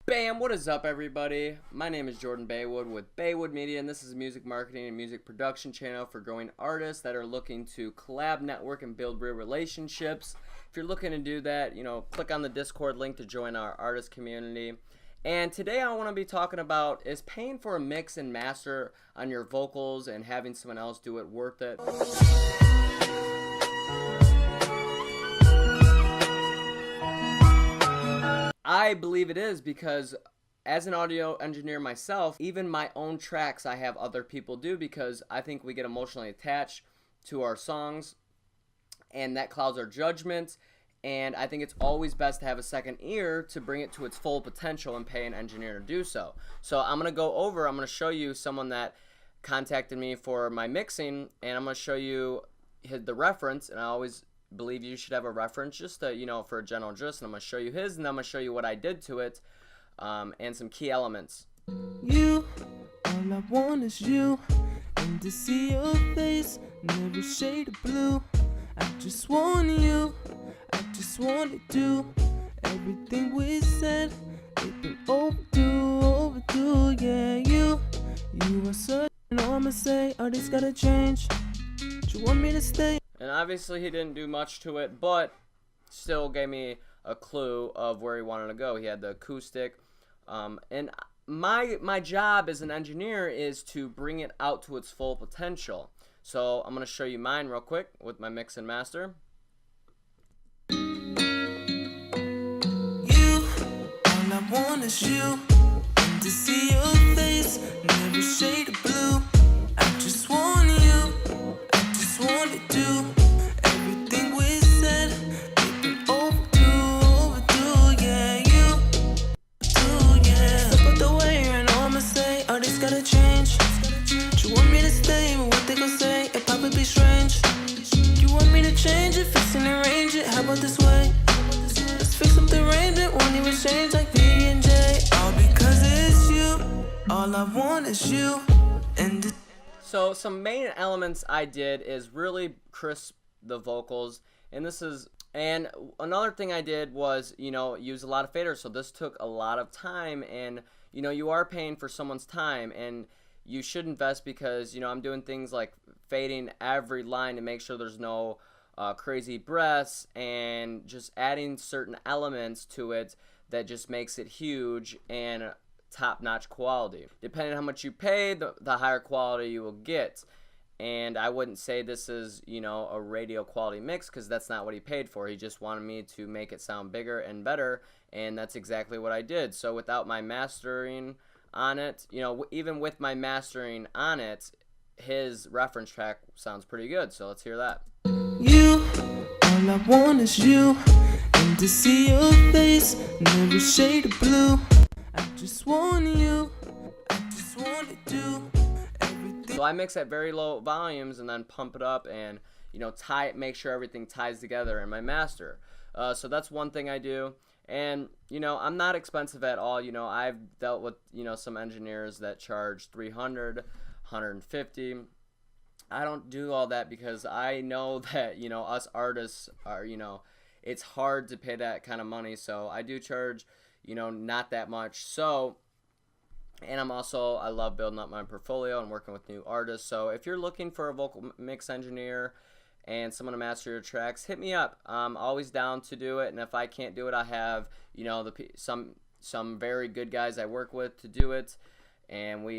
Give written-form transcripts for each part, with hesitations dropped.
Bam! What is up, everybody? My name is Jordan Baywood with Baywood Media, and this is a music marketing and music production channel for growing artists that are looking to collab, network, and build real relationships. If you're looking to do that, click on the Discord link to join our artist community. And today I want to be talking about, is paying for a mix and master on your vocals and having someone else do it worth it? I believe it is, because as an audio engineer myself, even my own tracks I have other people do, because I think we get emotionally attached to our songs and that clouds our judgment. And I think it's always best to have a second ear to bring it to its full potential and pay an engineer to do so. So I'm going to show you someone that contacted me for my mixing, and I'm going to show you the reference. And I always believe you should have a reference just to, for a general gist. And I'm going to show you his, and then I'm going to show you what I did to it, and some key elements. You, all I want is you, and to see your face in every shade of blue. I just want you, I just want to do everything we said. It's been overdue, yeah. You are such, I'ma say, all this gotta change. Do you want me to stay? And obviously he didn't do much to it, but still gave me a clue of where he wanted to go. He had the acoustic, and my job as an engineer is to bring it out to its full potential. So I'm going to show you mine real quick with my mix and master. You, all I want is you, and to see your face in every shade of blue. I just want you, I just want to do everything we said. It's been overdue, yeah. You do, yeah. Step out the way, and I'ma say, all this gotta change. You want me to stay, but what they gon' say, it probably be strange. You want me to change it, fix and arrange it, how about this way? Let's fix up the arrangement, won't even change like B&J. All because it's you, all I want is you, and So some main elements I did is really crisp the vocals, and another thing I did was, use a lot of faders. So this took a lot of time, and you are paying for someone's time, and you should invest, because I'm doing things like fading every line to make sure there's no crazy breaths, and just adding certain elements to it that just makes it huge and top-notch quality. Depending on how much you pay, the higher quality you will get. And I wouldn't say this is a radio quality mix, because that's not what he paid for. He just wanted me to make it sound bigger and better, and that's exactly what I did. So without my mastering on it, even with my mastering on it, his reference track sounds pretty good. So let's hear that. you, all I want is you, and to see your face in every shade of blue. I just want you, I just want to do everything. So I mix at very low volumes and then pump it up, and make sure everything ties together in my master. So that's one thing I do. And I'm not expensive at all. I've dealt with some engineers that charge $300, $150. I don't do all that, because I know that us artists are it's hard to pay that kind of money. So I do charge not that much. So, and I love building up my portfolio and working with new artists. So if you're looking for a vocal mix engineer and someone to master your tracks, hit me up. I'm always down to do it, and if I can't do it, I have some very good guys I work with to do it, and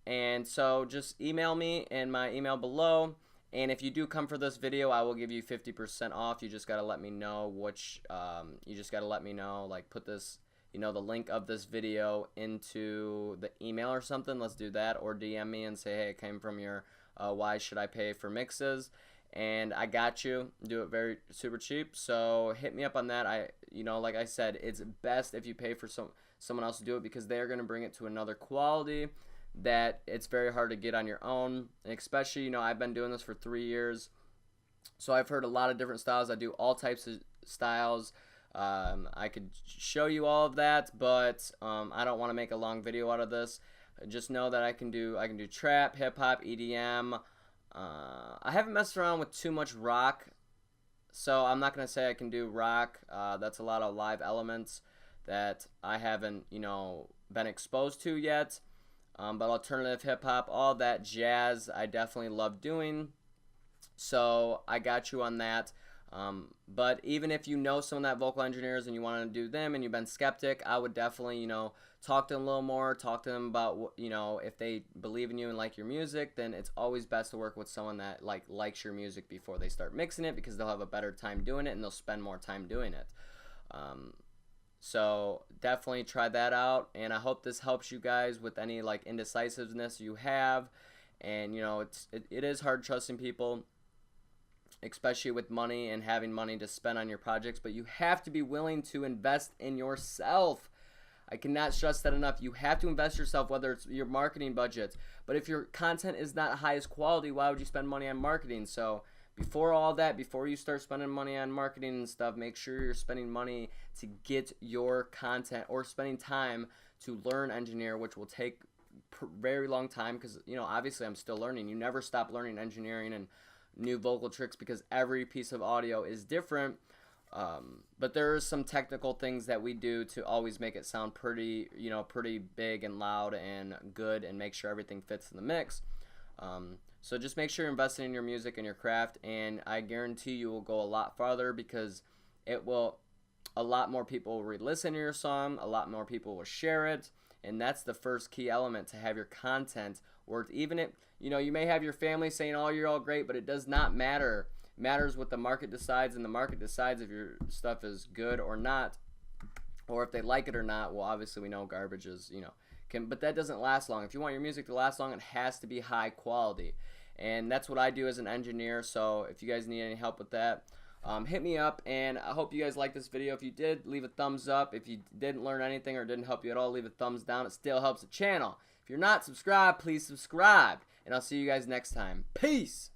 and so just email me in my email below. And if you do come for this video, I will give you 50% off. You just gotta let me know like put this the link of this video into the email or something. Let's do that, or DM me and say, hey, it came from your why should I pay for mixes, and I got you. Do it very super cheap. So hit me up on that. Like I said, it's best if you pay for someone else to do it, because they're going to bring it to another quality that it's very hard to get on your own. And especially, I've been doing this for 3 years, so I've heard a lot of different styles. I do all types of styles. I could show you all of that, but I don't want to make a long video out of this. Just know that I can do trap, hip hop, EDM. I haven't messed around with too much rock, so I'm not gonna say I can do rock. That's a lot of live elements that I haven't, you know, been exposed to yet. But alternative hip hop, all that jazz, I definitely love doing. So I got you on that. But even if you know some of that vocal engineers and you want to do them and you've been skeptic, I would definitely, you know, talk to them a little more, talk to them about, you know, if they believe in you and like your music, then it's always best to work with someone that likes your music before they start mixing it, because they'll have a better time doing it and they'll spend more time doing it. So definitely try that out, and I hope this helps you guys with any like indecisiveness you have. And you know, it is hard trusting people, especially with money and having money to spend on your projects, but you have to be willing to invest in yourself. I cannot stress that enough. You have to invest yourself, whether it's your marketing budget. But if your content is not highest quality, why would you spend money on marketing? So before all that, before you start spending money on marketing and stuff, make sure you're spending money to get your content, or spending time to learn engineer, which will take very long time, because, you know, obviously I'm still learning. You never stop learning engineering and new vocal tricks, because every piece of audio is different. But there are some technical things that we do to always make it sound pretty, you know, pretty big and loud and good, and make sure everything fits in the mix. So just make sure you're investing in your music and your craft, and I guarantee you will go a lot farther, because a lot more people will re-listen to your song, a lot more people will share it, and that's the first key element, to have your content worth. Even if, you know, you may have your family saying, oh, you're all great, but it does not matter. It matters what the market decides, and the market decides if your stuff is good or not, or if they like it or not. Well, obviously we know garbage is, you know, but that doesn't last long. If you want your music to last long, it has to be high quality, and that's what I do as an engineer. So if you guys need any help with that, hit me up, and I hope you guys liked this video. If you did, leave a thumbs up. If you didn't learn anything or didn't help you at all, leave a thumbs down. It still helps the channel. If you're not subscribed, please subscribe, and I'll see you guys next time. Peace!